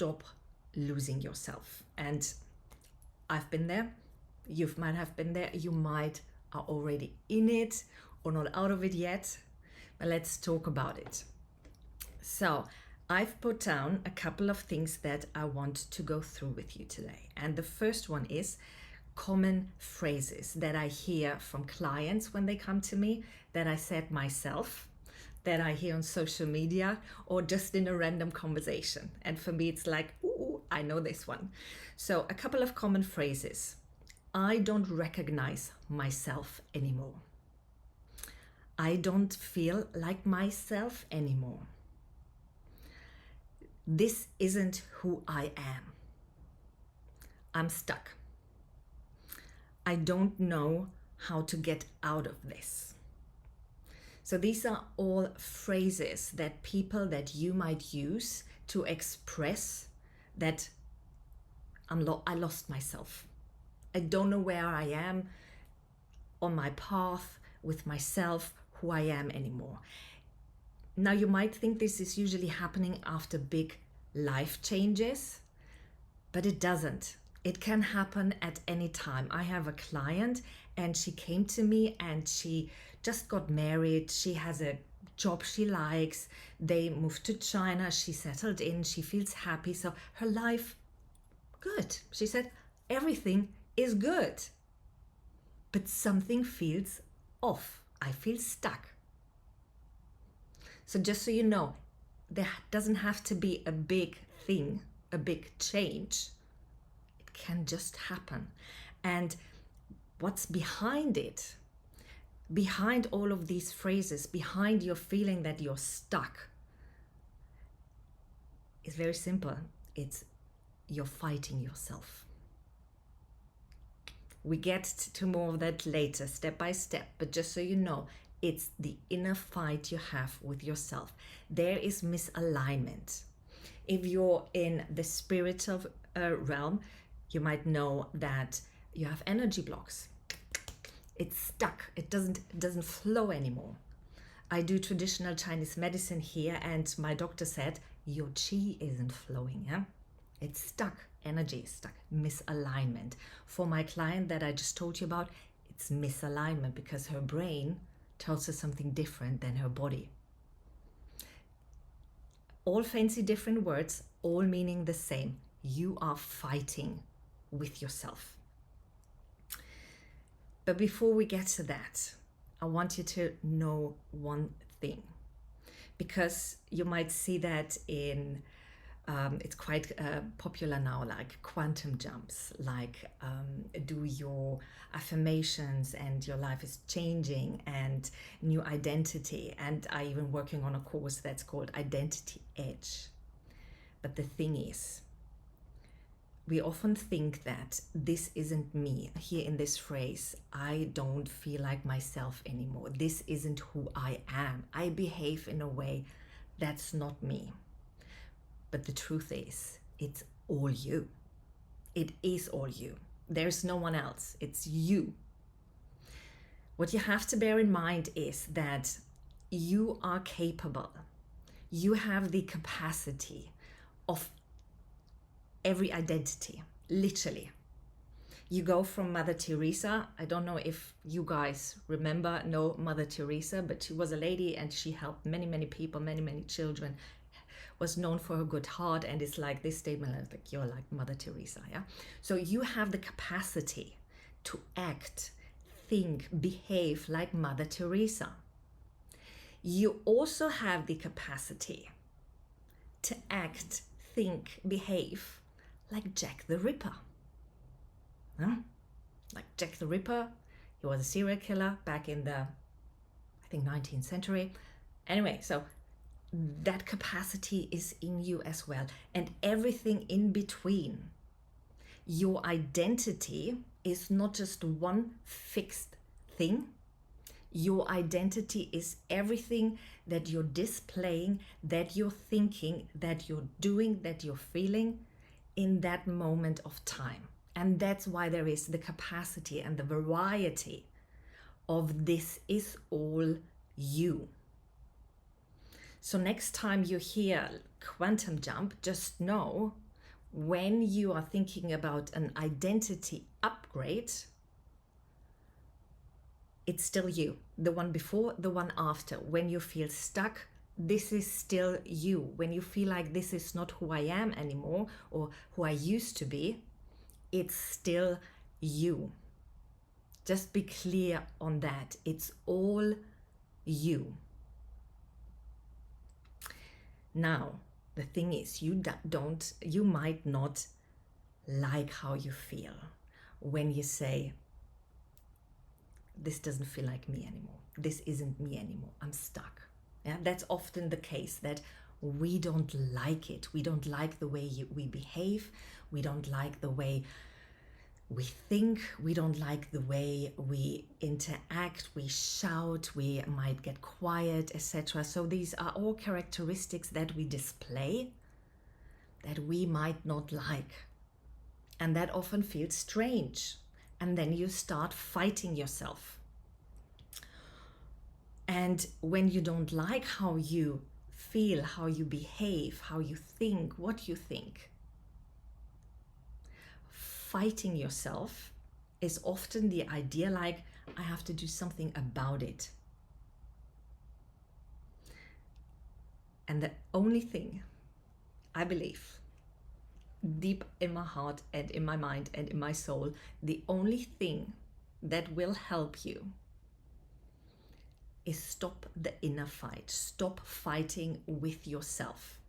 stop losing yourself. And I've been there. You might have been there. You might are already in it or not out of it yet. But let's talk about it. So I've put down a couple of things that I want to go through with you today. And the first one is common phrases that I hear from clients when they come to me, that I said myself, that I hear on social media, or just in a random conversation. And for me, it's like, ooh, I know this one. So a couple of common phrases. I don't recognize myself anymore. I don't feel like myself anymore. This isn't who I am. I'm stuck. I don't know how to get out of this. So these are all phrases that people that you might use to express that I lost myself. I don't know where I am on my path with myself, who I am anymore. Now you might think this is usually happening after big life changes, but it doesn't. It can happen at any time. I have a client and she came to me and she just got married. She has a job she likes. They moved to China. She settled in. She feels happy. So her life, good. She said, everything is good. But something feels off. I feel stuck. So just so you know, there doesn't have to be a big thing, a big change. It can just happen. And what's behind it, behind all of these phrases, behind your feeling that you're stuck, is very simple. It's you're fighting yourself. We get to more of that later, step by step, but just so you know, it's the inner fight you have with yourself. There is misalignment. If you're in the spiritual realm, you might know that you have energy blocks. It's stuck. It doesn't flow anymore. I do traditional Chinese medicine here, and my doctor said your qi isn't flowing. Yeah, it's stuck. Energy is stuck. Misalignment. For my client that I just told you about, it's misalignment because her brain tells her something different than her body. All fancy different words, all meaning the same. You are fighting with yourself. But before we get to that, I want you to know one thing, because you might see that in it's quite popular now, like quantum jumps, like do your affirmations and your life is changing, and new identity. And I even working on a course that's called Identity Edge. But the thing is, we often think that this isn't me. Here in this phrase, I don't feel like myself anymore. This isn't who I am. I behave in a way that's not me. But the truth is, it's all you. It is all you. There's no one else. It's you. What you have to bear in mind is that you are capable. You have the capacity of every identity, literally. You go from Mother Teresa. I don't know if you guys know Mother Teresa, but she was a lady and she helped many, many people, many, many children, was known for her good heart. And it's like this statement, like you're like Mother Teresa, yeah? So you have the capacity to act, think, behave like Mother Teresa. You also have the capacity to act, think, behave like Jack the Ripper. Huh? Like Jack the Ripper, he was a serial killer back in the, I think, 19th century. Anyway, so that capacity is in you as well, and everything in between. Your identity is not just one fixed thing. Your identity is everything that you're displaying, that you're thinking, that you're doing, that you're feeling in that moment of time. And that's why there is the capacity and the variety of this is all you. So next time you hear quantum jump, just know when you are thinking about an identity upgrade, it's still you. The one before, the one after. When you feel stuck, this is still you. When you feel like this is not who I am anymore or who I used to be, it's still you. Just be clear on that. It's all you. Now, the thing is, you might not like how you feel when you say, this doesn't feel like me anymore. This isn't me anymore. I'm stuck. Yeah, that's often the case, that we don't like it. We don't like the way we behave. We don't like the way we think. We don't like the way we interact. We shout. We might get quiet, etc. So these are all characteristics that we display that we might not like. And that often feels strange. And then you start fighting yourself. And when you don't like how you feel, how you behave, how you think, what you think, fighting yourself is often the idea like, I have to do something about it. And the only thing I believe, deep in my heart and in my mind and in my soul, the only thing that will help you is stop the inner fight. Stop fighting with yourself.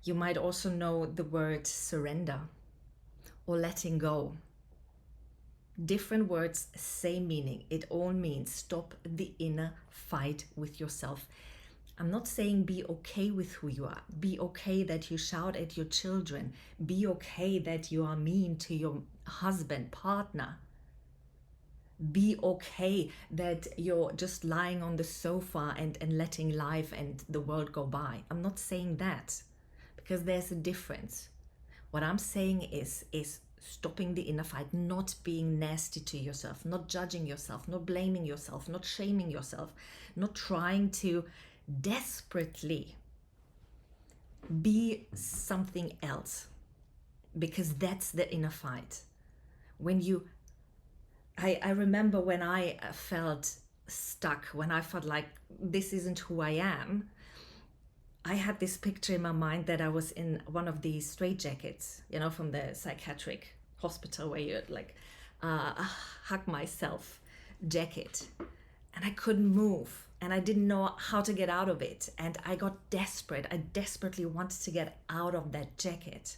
You might also know the word surrender or letting go. Different words, same meaning. It all means stop the inner fight with yourself. I'm not saying be okay with who you are. Be okay that you shout at your children. Be okay that you are mean to your husband, partner. Be okay that you're just lying on the sofa and letting life and the world go by. I'm not saying that, because there's a difference. What I'm saying is stopping the inner fight, not being nasty to yourself, not judging yourself, not blaming yourself, not shaming yourself, not trying to desperately be something else, because that's the inner fight. When you I remember when I felt stuck, when I felt like this isn't who I am, I had this picture in my mind that I was in one of these straitjackets, you know, from the psychiatric hospital where you like hug myself jacket. And I couldn't move and I didn't know how to get out of it. And I got desperate. I desperately wanted to get out of that jacket.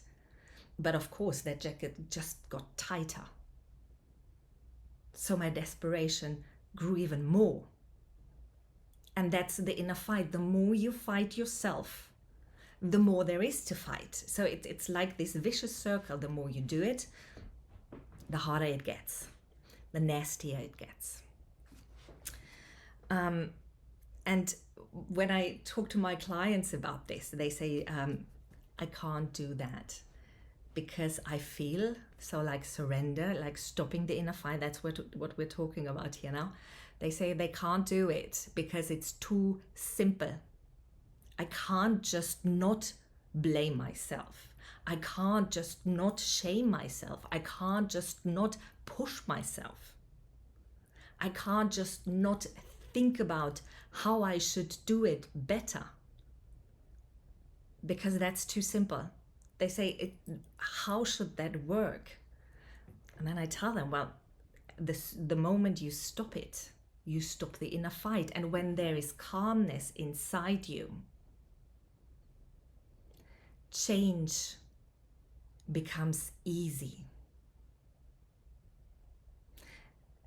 But of course, that jacket just got tighter. So my desperation grew even more. And that's the inner fight. The more you fight yourself, the more there is to fight. So it's like this vicious circle. The more you do it, the harder it gets, the nastier it gets. And when I talk to my clients about this, they say, I can't do that because I feel, so like surrender, like stopping the inner fight, that's what we're talking about here now. They say they can't do it because it's too simple. I can't just not blame myself. I can't just not shame myself. I can't just not push myself. I can't just not think about how I should do it better, because that's too simple. They say, how should that work? And then I tell them, well, the moment you stop it, you stop the inner fight. And when there is calmness inside you, change becomes easy.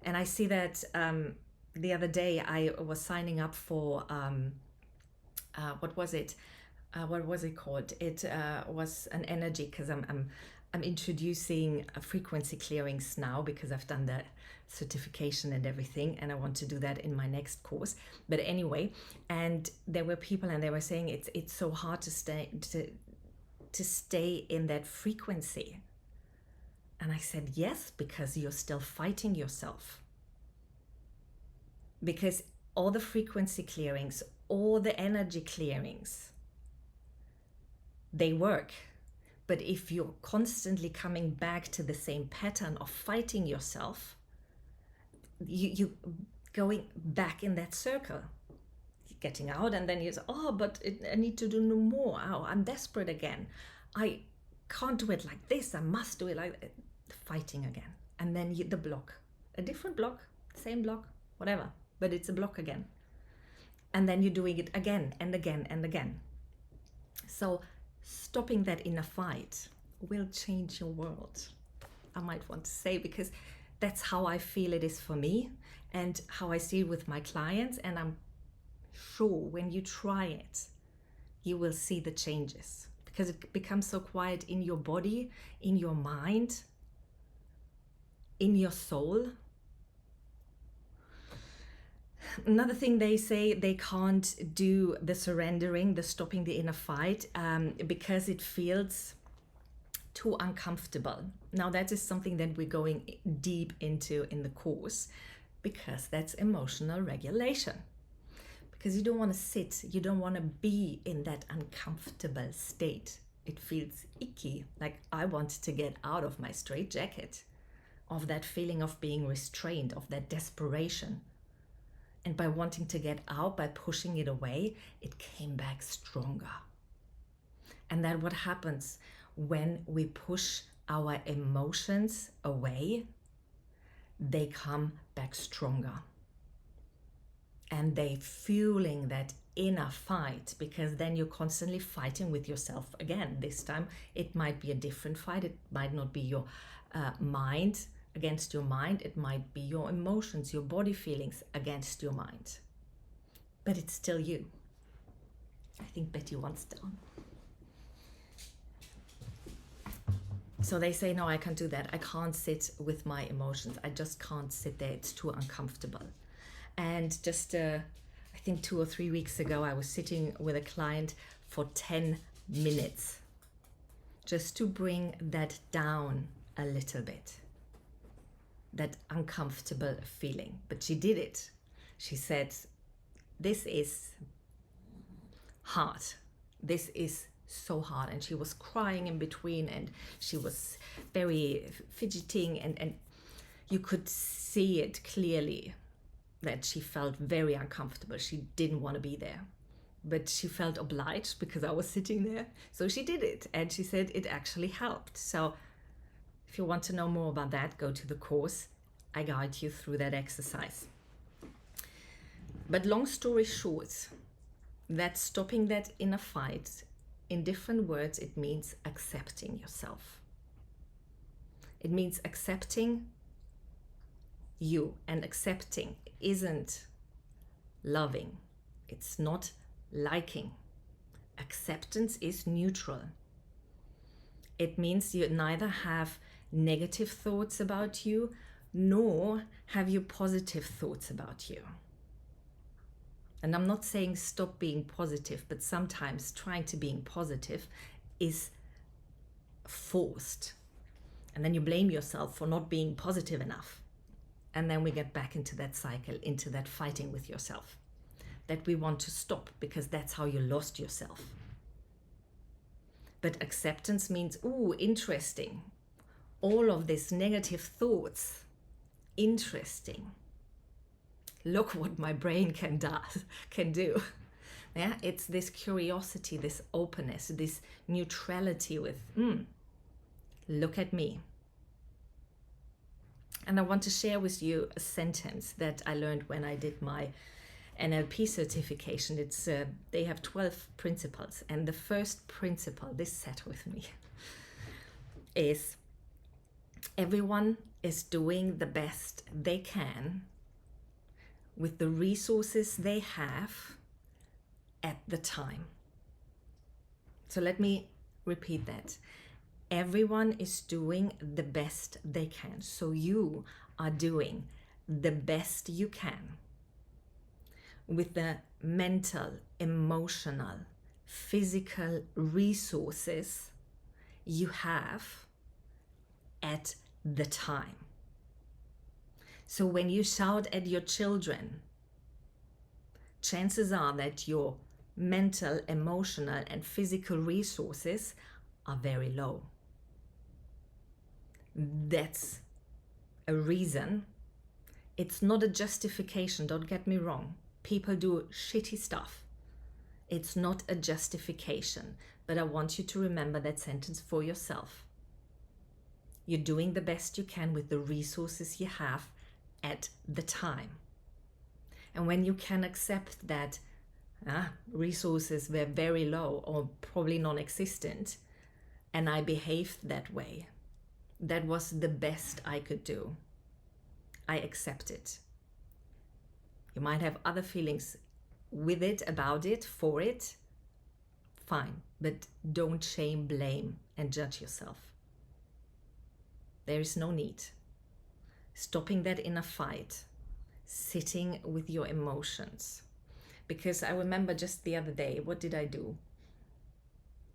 And I see that the other day I was signing up for, what was it called? It was an energy, because I'm introducing frequency clearings now, because I've done the certification and everything, and I want to do that in my next course. But anyway, and there were people and they were saying it's so hard to stay in that frequency. And I said, yes, because you're still fighting yourself. Because all the frequency clearings, all the energy clearings, they work. But if you're constantly coming back to the same pattern of fighting yourself, you going back in that circle, getting out, and then you say, oh, but I need to do no more. Oh, I'm desperate again. I can't do it like this. I must do it like that. Fighting again. And then the block, a different block, same block, whatever, but it's a block again. And then you're doing it again and again and again. So stopping that inner fight will change your world, I might want to say, because that's how I feel it is for me and how I see it with my clients. And I'm sure when you try it, you will see the changes, because it becomes so quiet in your body, in your mind, in your soul. Another thing they say, they can't do the surrendering, the stopping the inner fight, because it feels too uncomfortable. Now that is something that we're going deep into in the course, because that's emotional regulation. Because you don't want to sit, you don't want to be in that uncomfortable state. It feels icky, like I want to get out of my straitjacket, of that feeling of being restrained, of that desperation. And by wanting to get out, by pushing it away, it came back stronger. And that's what happens when we push our emotions away. They come back stronger. And they fueling that inner fight, because then you're constantly fighting with yourself again. This time it might be a different fight. It might not be your mind against your mind. It might be your emotions, your body feelings against your mind. But it's still you. I think Betty wants down. So they say, no, I can't do that. I can't sit with my emotions. I just can't sit there. It's too uncomfortable. And just, I think 2 or 3 weeks ago, I was sitting with a client for 10 minutes just to bring that down a little bit, that uncomfortable feeling. But she did it. She said, this is hard. This is so hard. And she was crying in between, and she was very fidgeting, and you could see it clearly that she felt very uncomfortable. She didn't want to be there, but she felt obliged because I was sitting there. So she did it, and she said it actually helped. So if you want to know more about that, go to the course. I guide you through that exercise. But long story short, that stopping that inner fight, in different words, it means accepting yourself. It means accepting you, and accepting isn't loving. It's not liking. Acceptance is neutral. It means you neither have negative thoughts about you, nor have you positive thoughts about you. And I'm not saying stop being positive, but sometimes trying to being positive is forced. And then you blame yourself for not being positive enough. And then we get back into that cycle, into that fighting with yourself that we want to stop, because that's how you lost yourself. But acceptance means, ooh, interesting. All of these negative thoughts, interesting. Look what my brain can do. Yeah, it's this curiosity, this openness, this neutrality with, look at me. And I want to share with you a sentence that I learned when I did my NLP certification. It's they have 12 principles, and the first principle, this sat with me, is everyone is doing the best they can with the resources they have at the time. So let me repeat that. Everyone is doing the best they can. So you are doing the best you can with the mental, emotional, physical resources you have at the time. So when you shout at your children, chances are that your mental, emotional, and physical resources are very low. That's a reason. It's not a justification, don't get me wrong. People do shitty stuff. It's not a justification, but I want you to remember that sentence for yourself. You're doing the best you can with the resources you have at the time. And when you can accept that resources were very low or probably non-existent, and I behaved that way, that was the best I could do, I accept it. You might have other feelings with it, about it, for it, fine, but don't shame, blame, and judge yourself. There is no need. Stopping that inner fight, sitting with your emotions. Because I remember just the other day, what did I do?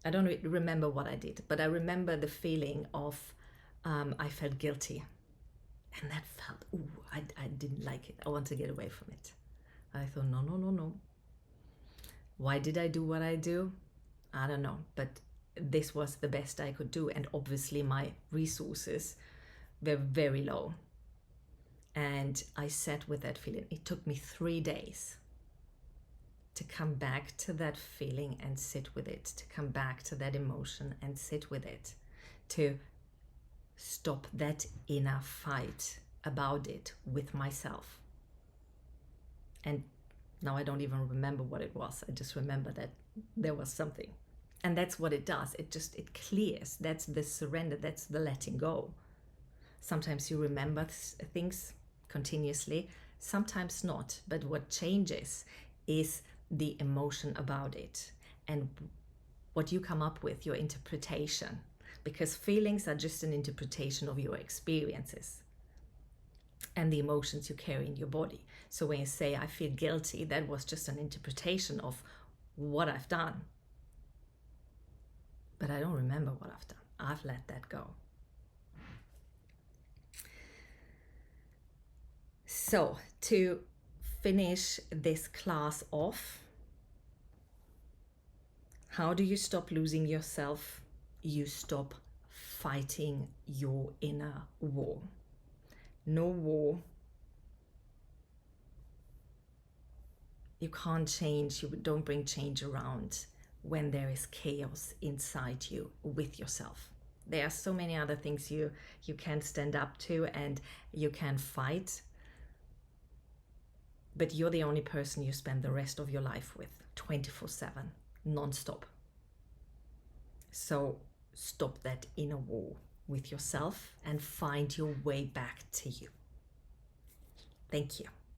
I don't remember what I did, but I remember the feeling of I felt guilty. And that felt, I didn't like it. I want to get away from it. I thought, no. Why did I do what I do? I don't know, but this was the best I could do. And obviously my resources were very low. And I sat with that feeling. It took me 3 days to come back to that feeling and sit with it, to come back to that emotion and sit with it, to stop that inner fight about it with myself. And now I don't even remember what it was. I just remember that there was something. And that's what it does. It clears. That's the surrender. That's the letting go. Sometimes you remember things continuously, sometimes not. But what changes is the emotion about it and what you come up with, your interpretation. Because feelings are just an interpretation of your experiences and the emotions you carry in your body. So when you say, I feel guilty, that was just an interpretation of what I've done. But I don't remember what I've done. I've let that go. So to finish this class off, how do you stop losing yourself? You stop fighting your inner war. No war. You can't change, you don't bring change around when there is chaos inside you with yourself. There are so many other things you can stand up to and you can fight, but you're the only person you spend the rest of your life with, 24/7, non-stop. So stop that inner war with yourself and find your way back to you. Thank you.